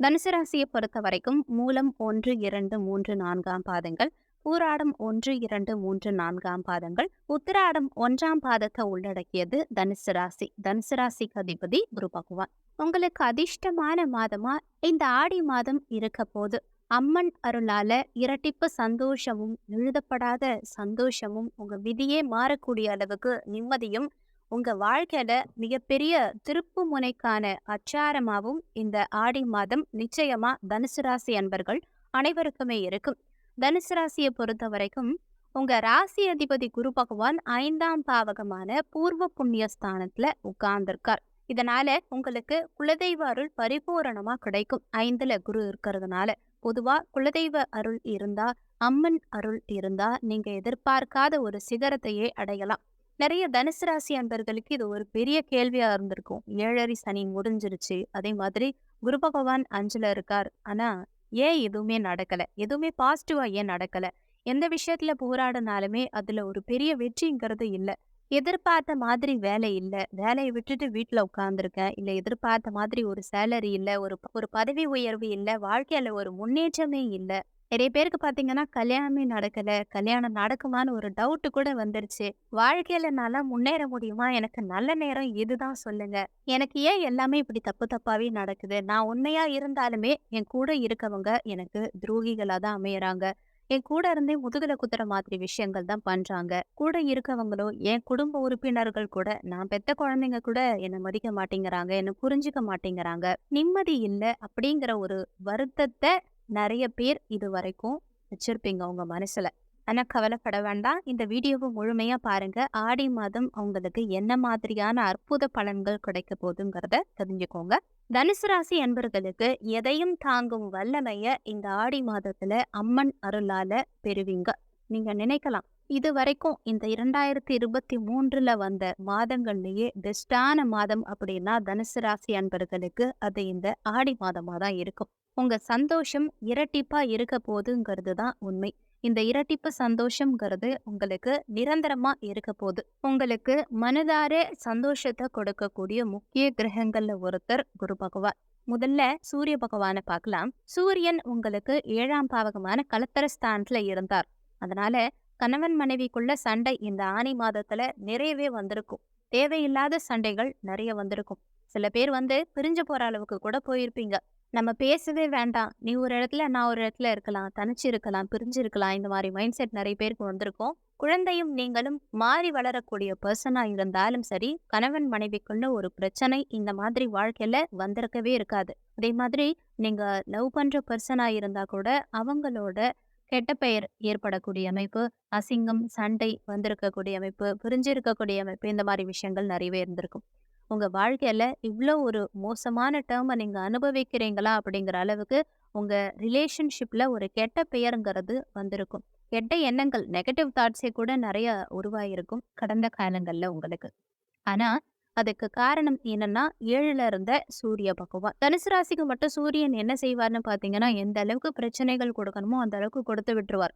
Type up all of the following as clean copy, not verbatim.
தனுசு ராசியை பொறுத்த வரைக்கும் மூலம் 1, 2, 3, 4ஆம் பாதங்கள், பூராடம் 1, 2, 3, 4ஆம் பாதங்கள், உத்திராடம் 1ஆம் பாதத்தை உள்ளடக்கியது தனுசு ராசி. தனுசு ராசிக்கு அதிபதி குரு பகவான். உங்களுக்கு அதிர்ஷ்டமான மாதமா இந்த ஆடி மாதம் இருக்க போது. அம்மன் அருளால இரட்டிப்பு சந்தோஷமும், எழுதப்படாத சந்தோஷமும், உங்க விதியே மாறக்கூடிய அளவுக்கு நிம்மதியும், உங்க வாழ்க்கையில மிகப்பெரிய திருப்பு முனைக்கான அச்சாரமாவும் இந்த ஆடி மாதம் நிச்சயமா தனுசு ராசி அன்பர்கள் அனைவருக்குமே இருக்கும். தனுசு ராசியை பொறுத்த வரைக்கும் உங்க ராசி அதிபதி குரு பகவான் 5ஆம் பாவகமான பூர்வ புண்ணிய ஸ்தானத்துல உட்கார்ந்திருக்கார். இதனால உங்களுக்கு குலதெய்வ அருள் பரிபூரணமா கிடைக்கும். 5ல குரு இருக்கிறதுனால பொதுவா குலதெய்வ அருள் இருந்தா, அம்மன் அருள் இருந்தா நீங்க எதிர்பார்க்காத ஒரு சிகரத்தையே அடையலாம். நிறைய தனுசு ராசி அன்பர்களுக்கு இது ஒரு பெரிய கேள்வியா இருந்திருக்கும். 7 சனி முடிஞ்சிருச்சு, அதே மாதிரி குரு பகவான் 5ல இருக்கார். ஆனா ஏன் எதுவுமே நடக்கல, எதுவுமே பாசிட்டிவா ஏன் நடக்கல, எந்த விஷயத்துல போராடினாலுமே அதுல ஒரு பெரிய வெற்றிங்கிறது இல்ல, எதிர்பார்த்த மாதிரி வேலை இல்ல, வேலையை விட்டுட்டு வீட்டுல உட்கார்ந்துருக்கேன், இல்ல எதிர்பார்த்த மாதிரி ஒரு சேலரி இல்ல, ஒரு பதவி உயர்வு இல்ல, வாழ்க்கையில ஒரு முன்னேற்றமே இல்ல. நிறைய பேருக்கு பாத்தீங்கன்னா கல்யாணமே நடக்கல, கல்யாணம் நடக்குமான்னு ஒரு டவுட் கூட வந்துருச்சு. வாழ்க்கையில நல்லா முன்னேற முடியுமா, எனக்கு நல்ல நேரம் இதுதான் சொல்லுங்க, எனக்கு ஏன் எல்லாமே இப்படி தப்பு தப்பாவே நடக்குது, நான் உண்மையா இருந்தாலுமே என் கூட இருக்கவங்க எனக்கு துரோகிகளா தான் அமையறாங்க, என் கூட இருந்தே முதுகுல குத்துற மாதிரி விஷயங்கள் தான் பண்றாங்க, கூட இருக்கவங்களோ என் குடும்ப உறுப்பினர்கள் கூட, நான் பெத்த குழந்தைங்க கூட என்னை மதிக்க மாட்டேங்கிறாங்க, என்னை புரிஞ்சுக்க மாட்டேங்கிறாங்க, நிம்மதி இல்ல அப்படிங்கிற ஒரு வருத்தத்தை நிறைய பேர் இது வரைக்கும் வச்சிருப்பீங்க உங்க மனசுல. ஆனா கவலைப்பட வேண்டாம். இந்த வீடியோவை முழுமையா பாருங்க. ஆடி மாதம் உங்களுக்கு என்ன மாதிரியான அற்புத பலன்கள் கிடைக்க போகுதுங்கிறத தெரிஞ்சுக்கோங்க. தனுசு ராசி அன்பர்களுக்கு எதையும் தாங்கும் வல்லமைய இந்த ஆடி மாதத்துல அம்மன் அருளால பெறுவீங்க. நீங்க நினைக்கலாம், இது வரைக்கும் இந்த 2023ல வந்த மாதங்கள்லயே பெஸ்டான மாதம் அப்படின்னா தனுசு ராசி அன்பர்களுக்கு அது இந்த ஆடி மாதமா தான் இருக்கும். உங்க சந்தோஷம் இரட்டிப்பா இருக்க போதுங்கிறது தான் உண்மை. இந்த இரட்டிப்பு சந்தோஷம்ங்கிறது உங்களுக்கு நிரந்தரமா இருக்க போகுது. உங்களுக்கு மனதார சந்தோஷத்தை கொடுக்கக்கூடிய முக்கிய கிரகங்கள்ல ஒருத்தர் குரு பகவான். முதல்ல சூரிய பகவானை பார்க்கலாம். சூரியன் உங்களுக்கு 7ஆம் பாவகமான கலத்தர ஸ்தானத்துல இருந்தார். அதனால கணவன் மனைவிக்குள்ள சண்டை இந்த ஆனி மாதத்துல நிறையவே வந்திருக்கும். தேவையில்லாத சண்டைகள் நிறைய வந்திருக்கும். சில பேர் பிரிஞ்சு போற அளவுக்கு கூட போயிருப்பீங்க. நம்ம பேசவே வேண்டாம், நீ ஒரு இடத்துல நான் ஒரு இடத்துல இருக்கலாம், தனிச்சு இருக்கலாம், பிரிஞ்சு இருக்கலாம், இந்த மாதிரி மைண்ட் செட் நிறைய பேருக்கு வந்திருக்கும். குழந்தையும் நீங்களும் மாறி வளரக்கூடிய பர்சனா இருந்தாலும் சரி, கணவன் மனைவிக்குள்ள ஒரு பிரச்சனை இந்த மாதிரி வாழ்க்கையில வந்திருக்கவே இருக்காது. அதே மாதிரி நீங்க லவ் பண்ற பர்சனா இருந்தா கூட அவங்களோட கெட்ட பெயர் ஏற்படக்கூடிய அமைப்பு, அசிங்கம், சண்டை வந்திருக்கக்கூடிய அமைப்பு, பிரிஞ்சிருக்கக்கூடிய அமைப்பு, இந்த மாதிரி விஷயங்கள் நிறையவே இருந்திருக்கும். உங்க வாழ்க்கையில இவ்ளோ ஒரு மோசமான டேர்மை நீங்க அனுபவிக்கிறீங்களா அப்படிங்கிற அளவுக்கு உங்க ரிலேஷன்ஷிப்ல ஒரு கெட்ட பெயருங்கிறது வந்திருக்கும். கெட்ட எண்ணங்கள், நெகட்டிவ் தாட்ஸே கூட நிறைய உருவாயிருக்கும் கடந்த காலங்கள்ல உங்களுக்கு. ஆனா அதுக்கு காரணம் என்னன்னா 7ல இருந்த சூரிய பகவான். தனுசு ராசிக்கு மட்டும் சூரியன் என்ன செய்வார்னு பாத்தீங்கன்னா, எந்த அளவுக்கு பிரச்சனைகள் கொடுக்கணுமோ அந்த அளவுக்கு கொடுத்து விட்டுருவார்.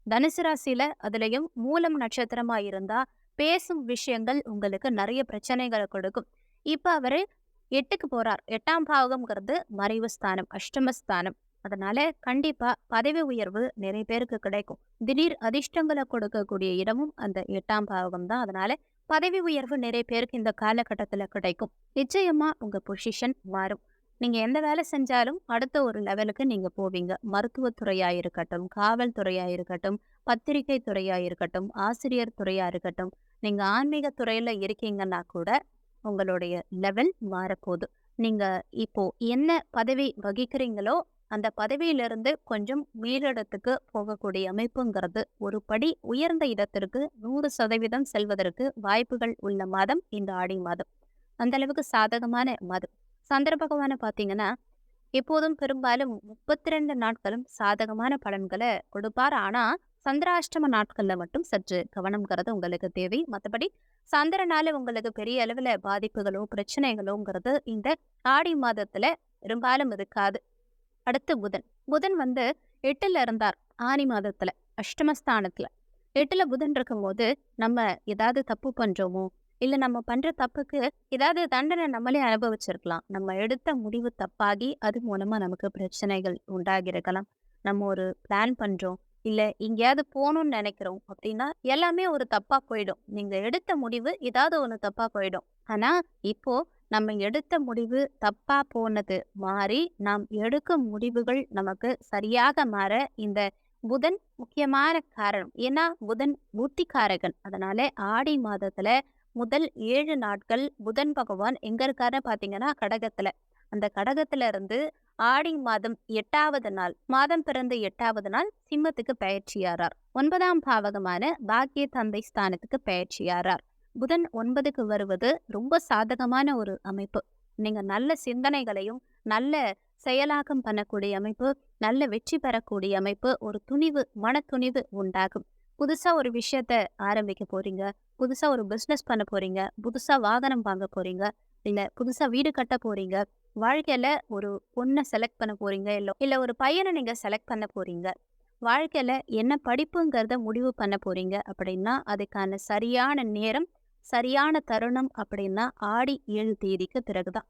தனுசு ராசியில அதுலயும் மூலம் நட்சத்திரமா இருந்தா பேசும் விஷயங்கள் உங்களுக்கு நிறைய பிரச்சனைகளை கொடுக்கும். இப்ப அவரு 8க்கு போறார். 8ஆம் பாவகம்ங்கிறது மறைவு ஸ்தானம், அஷ்டமஸ்தானம். அதனால கண்டிப்பா பதவி உயர்வு நிறைய பேருக்கு கிடைக்கும். திடீர் அதிர்ஷ்டங்களை கொடுக்கக்கூடிய இடமும் அந்த 8ஆம் பாவகம் தான். அதனால பதவி உயர்வு நிறைய பேருக்கு இந்த காலகட்டத்துல கிடைக்கும். நிச்சயமா உங்க பொசிஷன் மாறும். நீங்க எந்த வேலை செஞ்சாலும் அடுத்த ஒரு லெவலுக்கு நீங்க போவீங்க. மருத்துவத்துறையா இருக்கட்டும், காவல்துறையா இருக்கட்டும், பத்திரிகை துறையா இருக்கட்டும், ஆசிரியர் துறையா இருக்கட்டும், நீங்க ஆன்மீக துறையில இருக்கீங்கன்னா கூட உங்களுடைய லெவல் மாறப்போகுது. நீங்க இப்போ என்ன பதவி வகிக்கிறீங்களோ அந்த பதவியிலிருந்து கொஞ்சம் மேலிடத்துக்கு போகக்கூடிய அமைப்புங்கிறது ஒரு படி உயர்ந்த இடத்திற்கு 100% செல்வதற்கு வாய்ப்புகள் உள்ள மாதம் இந்த ஆடி மாதம். அந்த அளவுக்கு சாதகமான மாதம். சந்திர பகவானை பார்த்தீங்கன்னா எப்போதும் பெரும்பாலும் 32 நாட்களும் சாதகமான பலன்களை கொடுப்பார். ஆனா சந்திராஷ்டம நாட்கள்ல மட்டும் சற்று கவனம்ங்கிறது உங்களுக்கு தேவை. மற்றபடி சந்திரனால உங்களுக்கு பெரிய அளவுல பாதிப்புகளோ பிரச்சனைகளோங்கிறது இந்த ஆடி மாதத்துல பெரும்பாலும் இருக்காது. அடுத்து புதன். புதன் 8ல இருந்தார் ஆனி மாதத்துல, அஷ்டமஸ்தானத்துல. 8ல புதன் இருக்கும்போது நம்ம ஏதாவது தப்பு பண்றோமோ, இல்ல நம்ம பண்ற தப்புக்கு ஏதாவது தண்டனை நம்மளே அனுபவிச்சிருக்கலாம். நம்ம எடுத்த முடிவு தப்பாகி, அது மூலமா நமக்கு பிரச்சனைகள் உண்டாகியிருக்கலாம். நம்ம ஒரு பிளான் பண்றோம். இல்ல எங்கேயாவது போணும்னு நெனைக்கிறோம் அப்டின்னா, எல்லாமே ஒரு தப்பா போயிடும். நீங்க எடுத்த முடிவு ஏதாவது ஒண்ணு தப்பா போயிடும். ஆனா, இப்போ நம்ம எடுத்த முடிவு தப்பா போனது மாறி, நாம் எடுக்கும் முடிவுகள் நமக்கு சரியாக மாற இந்த புதன் முக்கியமான காரணம். ஏன்னா, புதன் புத்திகாரகன். அதனால ஆடி மாதத்துல முதல் 7 நாட்கள் புதன் பகவான் எங்க இருக்காருன்னு பார்த்தீங்கன்னா, கடகத்துல. அந்த கடகத்துல இருந்து ஆடி மாதம் 8வது நாள், மாதம் பிறந்த 8வது நாள் சிம்மத்துக்கு பெயர்ச்சியாறார். 9ஆம் பாவகமான பாக்கிய தந்தை ஸ்தானத்துக்கு பெயர்ச்சியாறார். புதன் 9க்கு வருவது ரொம்ப சாதகமான ஒரு அமைப்பு. நீங்க நல்ல சிந்தனைகளையும், நல்ல செயலாக்கம் பண்ணக்கூடிய அமைப்பு, நல்ல வெற்றி பெறக்கூடிய அமைப்பு, ஒரு துணிவு, மனத்துணிவு உண்டாகும். புதுசா ஒரு விஷயத்த ஆரம்பிக்க போறீங்க. புதுசா ஒரு பிசினஸ் பண்ண போறீங்க. புதுசா வாகனம் வாங்க போறீங்க. இல்ல புதுசா வீடு கட்ட போறீங்க. வாழ்க்கையில ஒரு பொண்ண செலக்ட் பண்ண போறீங்க. இல்ல ஒரு பையன நீங்க செலக்ட் பண்ண போறீங்க. வாழ்க்கையில என்ன படிப்புங்கிறத முடிவு பண்ண போறீங்க அப்படின்னா, அதுக்கான சரியான நேரம், சரியான தருணம் அப்படின்னா ஆடி 7 தேதிக்கு பிறகுதான்.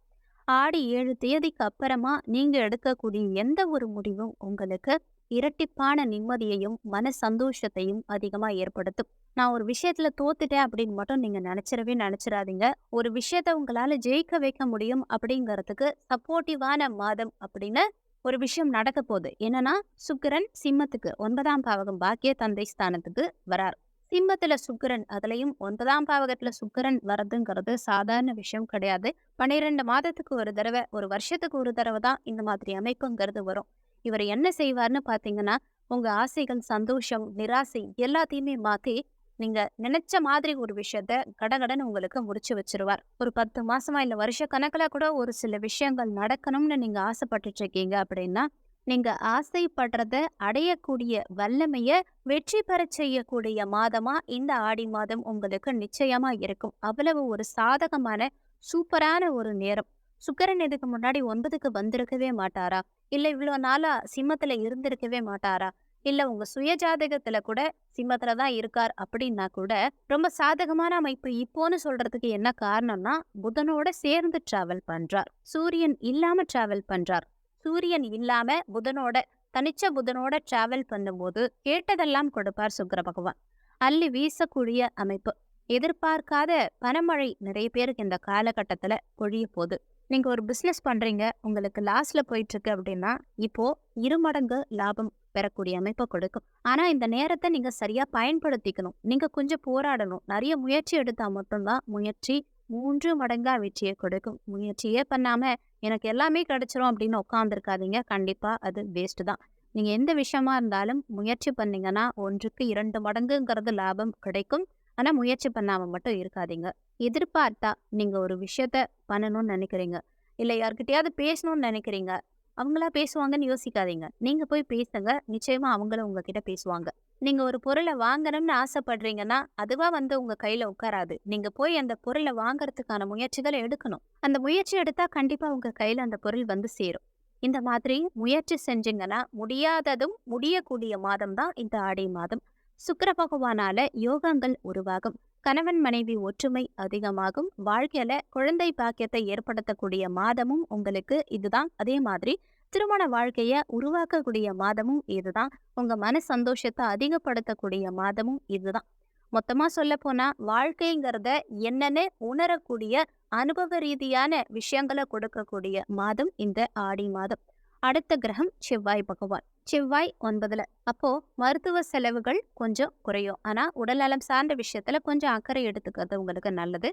ஆடி 7 தேதிக்கு அப்புறமா நீங்க எடுக்கக்கூடிய எந்த ஒரு முடிவும் உங்களுக்கு இரட்டிப்பான நிம்மதியையும், மன சந்தோஷத்தையும் அதிகமா ஏற்படுத்தும். நான் ஒரு விஷயத்துல தோத்துட்டேன் அப்படின்னு மட்டும் நீங்க நினைச்சிராதீங்க. ஒரு விஷயத்த உங்களால ஜெயிக்க வைக்க முடியும் அப்படிங்கிறதுக்கு சப்போர்ட்டிவான மாதம் அப்படின்னு ஒரு விஷயம் நடக்க போகுது. என்னன்னா, சுக்கிரன் சிம்மத்துக்கு 9ஆம் பாவகம் பாக்கிய தந்தை ஸ்தானத்துக்கு வரார். சிம்மத்துல சுக்கிரன், அதுலயும் 9ஆம் பாவகத்துல சுக்கிரன் வரதுங்கிறது சாதாரண விஷயம் கிடையாது. 12 மாதத்துக்கு ஒரு தடவை, ஒரு வருஷத்துக்கு ஒரு தடவை தான் இந்த மாதிரி அமைப்புங்கிறது வரும். இவர் என்ன செய்வார்ன்னு பார்த்தீங்கன்னா, உங்க ஆசைகள், சந்தோஷம், நிராசை எல்லாத்தையுமே மாத்தி, நீங்க நினைச்ச மாதிரி ஒரு விஷயத்த கடகடன்னு உங்களுக்கு முடிச்சு வச்சுருவார். ஒரு 10 மாசமா இல்ல வருஷ கணக்குல கூட ஒரு சில விஷயங்கள் நடக்கணும்னு நீங்க ஆசைப்பட்டுட்டு இருக்கீங்க அப்படின்னா, நீங்க ஆசைப்படுறத அடையக்கூடிய வல்லமைய வெற்றி பெறச் செய்யக்கூடிய மாதமா இந்த ஆடி மாதம் உங்களுக்கு நிச்சயமா இருக்கும். அவ்வளவு ஒரு சாதகமான, சூப்பரான ஒரு நேரம். சுக்கிரன் இதுக்கு முன்னாடி 9க்கு வந்திருக்கவே மாட்டாரா? இல்ல இவ்ளோ நாளா சிம்மத்துல இருந்திருக்கவே மாட்டாரா? இல்ல உங்க சுய ஜாதகத்துல கூட சிம்மத்துல தான் இருக்கார் அப்படின்னா கூட, ரொம்ப சாதகமான அமைப்பு இப்போன்னு சொல்றதுக்கு என்ன காரணம்னா, புதனோட சேர்ந்து டிராவல் பண்றார். சூரியன் இல்லாம டிராவல் பண்றார். சூரியன் இல்லாம புதனோட, தனிச்ச புதனோட டிராவல் பண்ணும்போது கேட்டதெல்லாம் கொடுப்பார் சுக்கிர பகவான். அள்ளி வீசக்கூடிய அமைப்பு. எதிர்பார்க்காத பணமழை நிறைய பேருக்கு இந்த காலகட்டத்துல பொழிய போகுது. நீங்க ஒரு பிசினஸ் பண்றீங்க, உங்களுக்கு லாஸ்ல போயிட்டு இருக்கு அப்படின்னா, இப்போ 2 மடங்கு லாபம் பெறக்கூடிய அமைப்பை கொடுக்கும். ஆனா இந்த நேரத்தை நீங்க சரியா பயன்படுத்திக்கணும். நீங்க கொஞ்சம் போராடணும். நிறைய முயற்சி எடுத்தா மட்டும்தான் முயற்சி 3 மடங்கா வெற்றியை கொடுக்கும். முயற்சியே பண்ணாம எனக்கு எல்லாமே கிடைச்சிரும் அப்படின்னு உட்காந்துருக்காதீங்க. கண்டிப்பா அது வேஸ்ட் தான். நீங்க எந்த விஷயமா இருந்தாலும் முயற்சி பண்ணீங்கன்னா 1க்கு 2 மடங்குங்கிறது லாபம் கிடைக்கும். ஆனா முயற்சி பண்ணாம மட்டும் இருக்காதீங்க. எதிர்பார்த்தா நீங்க ஒரு விஷயத்த பண்ணணும்னு நினைக்கிறீங்க. இல்ல யார்கிட்டயாவது பேசணும்னு நினைக்கிறீங்க. அவங்களா பேசுவாங்கன்னு யோசிக்காதீங்க. நீங்க போய் பேசுங்க. நிச்சயமா அவங்களும் உங்ககிட்ட பேசுவாங்க. நீங்க ஒரு பொருள வாங்கணும்னு ஆசைப்படுறீங்கன்னா, அதுவா வந்து உங்க கையில உட்காராது. நீங்க போய் அந்த பொருள வாங்குறதுக்கான முயற்சிகள எடுக்கணும். அந்த முயற்சி எடுத்தா கண்டிப்பா உங்க கையில அந்த பொருள் வந்து சேரும். இந்த மாதிரி முயற்சி செஞ்சீங்கன்னா, முடியாததும் முடியக்கூடிய மாதம் தான் இந்த ஆடி மாதம். சுக்கிர பகவானால யோகங்கள் உருவாகும். கணவன் மனைவி ஒற்றுமை அதிகமாகும். வாழ்க்கையில குழந்தை பாக்கியத்தை ஏற்படுத்தக்கூடிய மாதமும் உங்களுக்கு இதுதான். அதே மாதிரி திருமண வாழ்க்கைய உருவாக்கக்கூடிய மாதமும் இதுதான். உங்க மன சந்தோஷத்தை அதிகப்படுத்தக்கூடிய மாதமும் இதுதான். மொத்தமா சொல்லப் போனா வாழ்க்கைங்கிறத என்னன்னு உணரக்கூடிய அனுபவ ரீதியான விஷயங்களை கொடுக்கக்கூடிய மாதம் இந்த ஆடி மாதம். அடுத்த கிரகம் செவ்வாய் பகவான். செவ்வாய் 9ல. அப்போ மருத்துவ செலவுகள் கொஞ்சம் குறையும். ஆனா உடல்நலம் சார்ந்த விஷயத்துல கொஞ்சம் அக்கறை எடுத்துக்கிறது உங்களுக்கு நல்லது.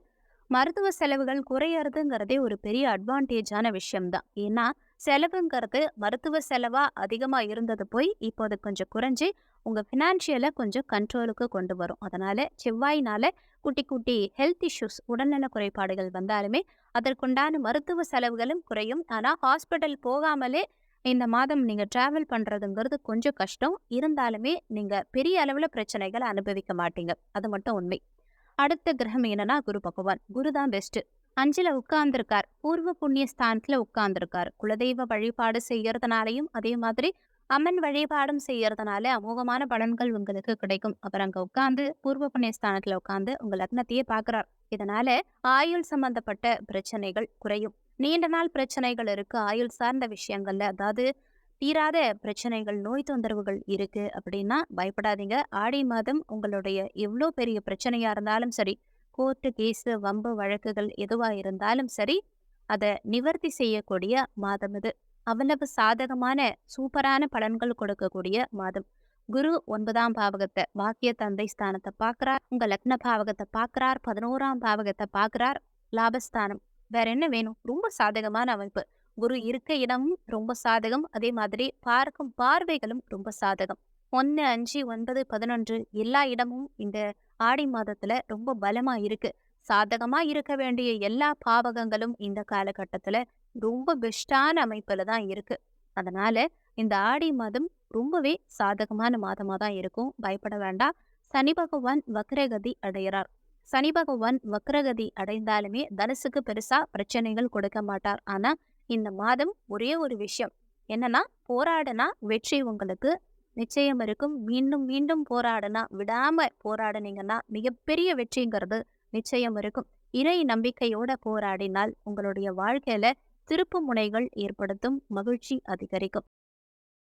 மருத்துவ செலவுகள் குறையறதுங்கிறதே ஒரு பெரிய அட்வான்டேஜான விஷயம்தான். ஏன்னா செலவுங்கிறது மருத்துவ செலவா அதிகமா இருந்தது போய் இப்போ அது கொஞ்சம் குறைஞ்சு உங்க ஃபினான்ஷியலை கொஞ்சம் கண்ட்ரோலுக்கு கொண்டு வரும். அதனால செவ்வாயினால குட்டி குட்டி ஹெல்த் இஷ்யூஸ், உடல்நல குறைபாடுகள் வந்தாலுமே அதற்குண்டான மருத்துவ செலவுகளும் குறையும். ஆனா ஹாஸ்பிட்டல் போகாமலே இந்த மாதம் நீங்க டிராவல் பண்றதுங்கிறது கொஞ்சம் கஷ்டம். இருந்தாலுமே நீங்க பெரிய அளவுல பிரச்சனைகளை அனுபவிக்க மாட்டீங்க. அது மட்டும் உண்மை. அடுத்த கிரகம் என்னன்னா குரு பகவான். குரு தான் பெஸ்ட். 5ல உட்கார்ந்திருக்கார். பூர்வ புண்ணிய ஸ்தானத்துல உட்கார்ந்திருக்கார். குலதெய்வ வழிபாடு செய்யறதுனாலையும் அதே மாதிரி அம்மன் வழிபாடும் செய்யறதுனால அமோகமான பலன்கள் உங்களுக்கு கிடைக்கும். அவர் அங்க உட்கார்ந்து பூர்வ புண்ணிய ஸ்தானத்துல உட்கார்ந்து உங்க லக்னத்தையே பாக்குறார். இதனால ஆயுள் சம்பந்தப்பட்ட பிரச்சனைகள் குறையும். நீண்ட நாள் பிரச்சனைகள் இருக்கு ஆயுள் சார்ந்த விஷயங்கள்ல, அதாவது தீராத பிரச்சனைகள், நோய் தொந்தரவுகள் இருக்கு அப்படின்னா பயப்படாதீங்க. ஆடி மாதம் உங்களுடைய எவ்வளோ பெரிய பிரச்சனையா இருந்தாலும் சரி, கோர்ட்டு கேஸு வம்பு வழக்குகள் எதுவா இருந்தாலும் சரி, அதை நிவர்த்தி செய்யக்கூடிய மாதம் இது. அவ்வளவு சாதகமான சூப்பரான பலன்கள் கொடுக்கக்கூடிய மாதம். குரு 9ஆம் பாவகத்தை, பாக்கிய தந்தை ஸ்தானத்தை பார்க்கிறார். உங்க லக்ன பாவகத்தை பார்க்கிறார். 11ஆம் பாவகத்தை பார்க்கிறார். லாபஸ்தானம். வேற என்ன வேணும்? ரொம்ப சாதகமான அமைப்பு. குரு இருக்க இடமும் ரொம்ப சாதகம். அதே மாதிரி பார்க்கும் பார்வைகளும் ரொம்ப சாதகம். 1, 5, 9, 11 எல்லா இடமும் இந்த ஆடி மாதத்துல ரொம்ப பலமா இருக்கு. சாதகமா இருக்க வேண்டிய எல்லா பாவகங்களும் இந்த காலகட்டத்துல ரொம்ப பெஸ்டான அமைப்புல தான் இருக்கு. அதனால இந்த ஆடி மாதம் ரொம்பவே சாதகமான மாதமா தான் இருக்கும். பயப்பட வேண்டாம். சனி பகவான் வக்ரகதி அடைகிறார். சனி பகவான் வக்ரகதி அடைந்தாலுமே தனுசுக்கு பெருசா பிரச்சனைகள் கொடுக்க மாட்டார். ஆனா இந்த மாதம் ஒரே ஒரு விஷயம் என்னன்னா, போராடினா வெற்றி உங்களுக்கு நிச்சயம் இருக்கும். மீண்டும் மீண்டும் போராடினா, விடாம போராடினீங்கன்னா மிகப்பெரிய வெற்றிங்கிறது நிச்சயம் இருக்கும். இறை நம்பிக்கையோட போராடினால் உங்களுடைய வாழ்க்கையில திருப்பு முனைகள் ஏற்படுத்தும், மகிழ்ச்சி அதிகரிக்கும்.